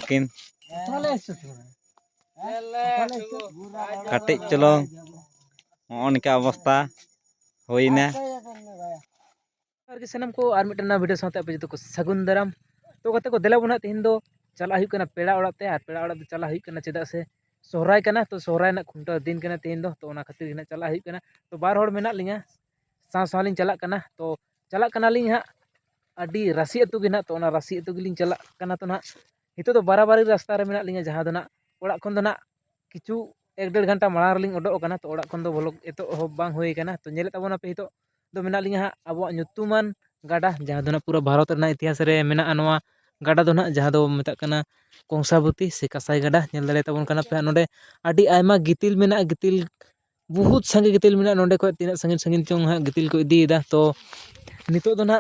नुकिन कटिज चलो नका अवस्था होना सामान को और मिटना वीडियो साथ पे जो को सगुन दाराम तो कते को देला बना तीन दो चला हुई कना पेड़ा ओड़ाते और पेड़ा ओड़ा चला हुई कना चेदा से सोहराय कना तो सोहराय ना खुंटा दिन कना तीन दो तो ओना खातिर ना चला हुई कना तो बार होड़ मेना लिंगा साव साव लिंग चला कना तो चला कना लिंग हा अडी राशि अतु गे ना तो ओना राशि अतु गिलिंग चला कना तो ना हितो तो बाराबारी रास्ता रे मेना लिंगा जहां दो ना ओड़ा खन दो ना किछु 1-1.5 घंटा माड़ा लिंग ओडो कना तो ओड़ा खन दो बोलो एतो हो बांग होई कना तो नेले तबोना पे हितो दो मेना लिंगा हा अबो nyutuman गाडा जहां दो ना पूरा भारत रना इतिहास रे मेना नवा गाडा दो ना जहां दो मेता कना कोंसाबती से कसाई गाडा नेल दाड़े तबोन कना पे नोडे अडी आयमा गितिल मेना गितिल बहुत संगे गितिल मेना नोडे को तीना संगीन संगीन चोंग हा गितिल को इदीदा तो नितो दो ना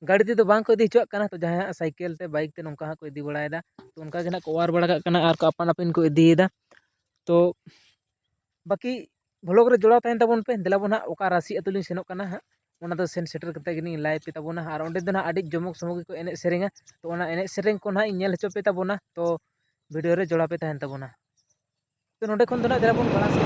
गाड़ी ते तो बांग को इदी चुआ कना तो जहां साइकिल ते बाइक ते नोंका को इदी बड़ायदा तो उनका गे ना को वार बड़ा कना आर को अपन अपन को इदीदा तो बाकी ब्लॉग रे जोड़ा तहन तबोन पे देला बोना ओका राशि अतुलिन सेनोक कना हा ओना दो सेन सेटर कते गिनी लाइव पे तबोना और ओंडे दो ना अडी जमक समोग को एने सेरेंगा तो ओना एने सेरेंग को ना इनेल हचो पे तबोना तो वीडियो रे जोड़ा पे तहन तबोना तो नोंडे खन दो ना देला बोन बड़ा से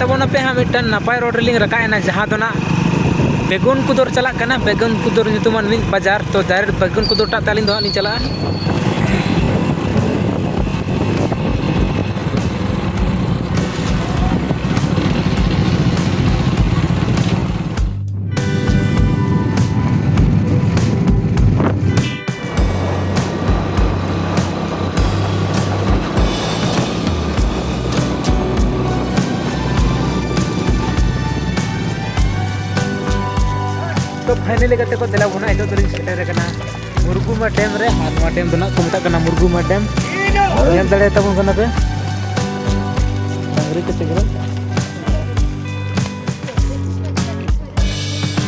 तबोना पे हाँ मिटन नपाय रोड रिलिंग रकायना जहाँ दो ना बेगुन कुदोर चला कना बेगुन कुदोर नितुमान मिन बाजार तो डायरेक्ट बेगुन कुदोर टा तालिन दो हां चला तो फाइनली करते को देला बोना इतो तरी सेटर कना मुरगुमा डैम रे और नवा डैम दोना को मेता कना मुरगुमा डैम नेल दाड़े तबन कना पे डांगरी के सिगरा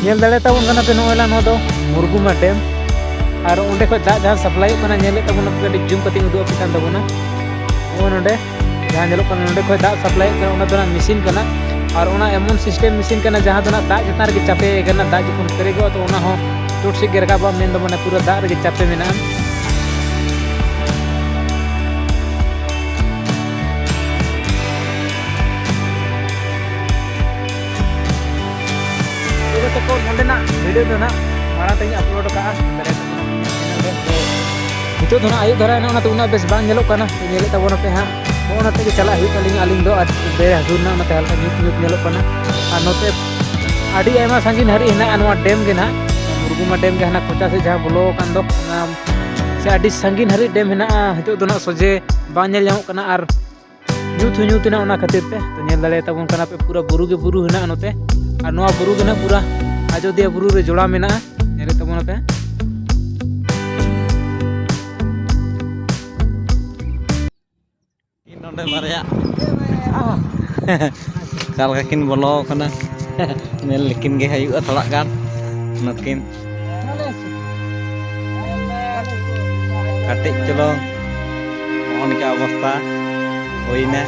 नेल दाड़े तबन कना पे नोला नो दो मुरगुमा डैम और ओंडे को दा जहां सप्लाई कना नेले तबन पे जूम कटिंग उदु पे कान तबना ओ नोडे जहां नेलो कना नोडे को दा सप्लाई कना ओना दोना मशीन कना और ओना एमन सिस्टम मशीन कना जहां दोना दा जतार के चापे कना दा जखन करेगो तो ओना हो टूट से गिरका बा मेन दो माने पूरा दा रे चापे मेना तो को नोडे ना वीडियो दो ना मारा तई अपलोड का हितो दो ना आयु धरा ना तो उना बेस बांग नेलो कना नेले तबोना पे हां ओना ते चला हुई अलिंग अलिंग दो बे हजूर ना मते हल्का न्यूट न्यूट नेलो कना और नोते अडी आयमा संगिन हरी हिना अनवा डैम गे ना मुरगुमा डैम गे हना कोचा से जहां ब्लो कान दो से अडी संगिन हरी डैम हिना हितो दो ना सोजे बा नेल जामो कना और न्यूट ना ओना खातिर ते तो नेल दाड़े तबन कना पे पूरा बुरु गे बुरु हिना नोते और नवा बुरु गे ना पूरा अयोध्या बुरु रे जोड़ा मेना नेले तबन पे नोडे बारया काल काकिन बोलो कना नेल लेकिन गे हयु थोड़ा गान नकिन कटिज चलो नका अवस्था होना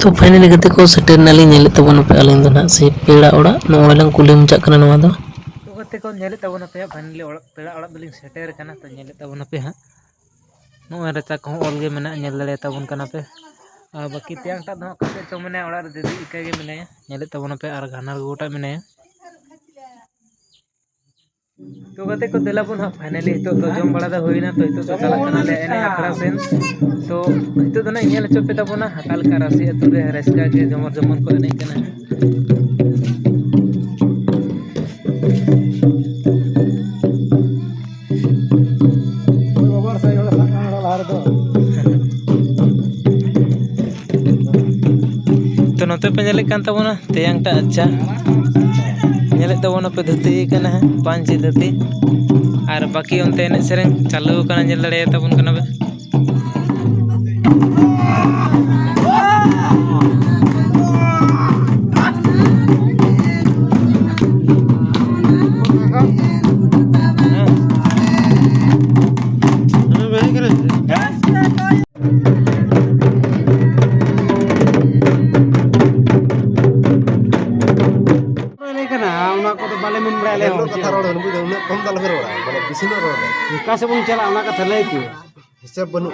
तो फाइनली गते को सेटर नाली नेले तबन पे अलिंग दो ना से पेड़ा ओड़ा नोय लंग कुली मुचा कना नवा दो तो गते को नेले तबन पे फाइनली पेड़ा ओड़ा दलिंग सेटर कना तो नेले तबन पे हां नोय रचा को ऑल गे मेना नेल दले तबन कना पे बाकी त्याग टा दो कते चो मने ओड़ा रे दीदी इका गे मेने नेले तबन पे आर घाना गोटा मेने तो गते को देलाबन हाँ फाइनली तो जम बड़ा दा होइना तो तो चला कना ले एने आखड़ा सेन तो तो ना इनेल चोपे तबना हकाल का राशि अतु रे रस्का के जमर जमन को एने कना बाबर साइ वाला साकान वाला हार दो तो नते पे नेले कान तबना तेयांग टा अच्छा नेले तबना पे धुती कना पांच धुती और बाकी उनते एने सेरेंग चालू कना नेल दड़े तबन कना बे Kasih pun cela anak kata lagi tu. Hisab benu.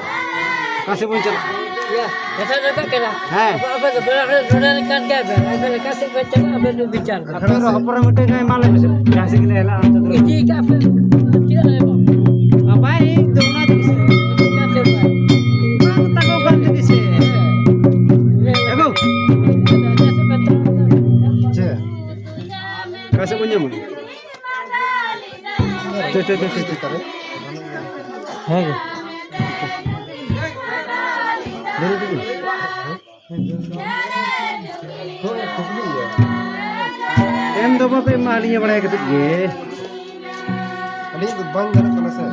Kasih pun cela. Ya, kata kata kena. Hai. Apa tu? Berapa orang kan dia ber. Apa kasih baca apa tu bicara. Apa orang muda ni malam besok. Kasih kena lah. Ini kafe. Tidak ada apa. Apa ini? Dona tu sih. Kafe apa? Aku tak kau kan tu sih. Aku. Cek. Kasih pun jamu. Tuh. है em do ba pe malinya bada ketuk ge ali bang gara kana sa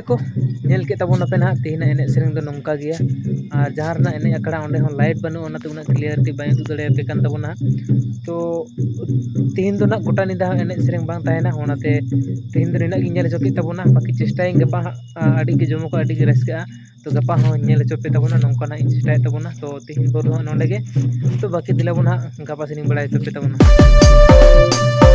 को nail के तबोन पे ना तेहना एने सेरेंग दो नोंका गया और जहाँ रना एने अकड़ा ओंडे हों लाइट बनु ओना तो उना क्लियरिटी बाय उदु दड़े पे कान तबोना तो तेहन दो ना गोटा निदा एने सेरेंग बांग ताहेना ओनाते तेहन दो निना गिन नेल चोपे तबोना बाकी चेष्टाई गपा आडी के जमो को आडी के रसका तो गपा हों नेल चोपे तबोना नोंका ना चेष्टाई तबोना तो तेहन बोल नोंडे गे तो बाकी दिला बोना गपा सिनिंग बड़ाई चोपे तबोना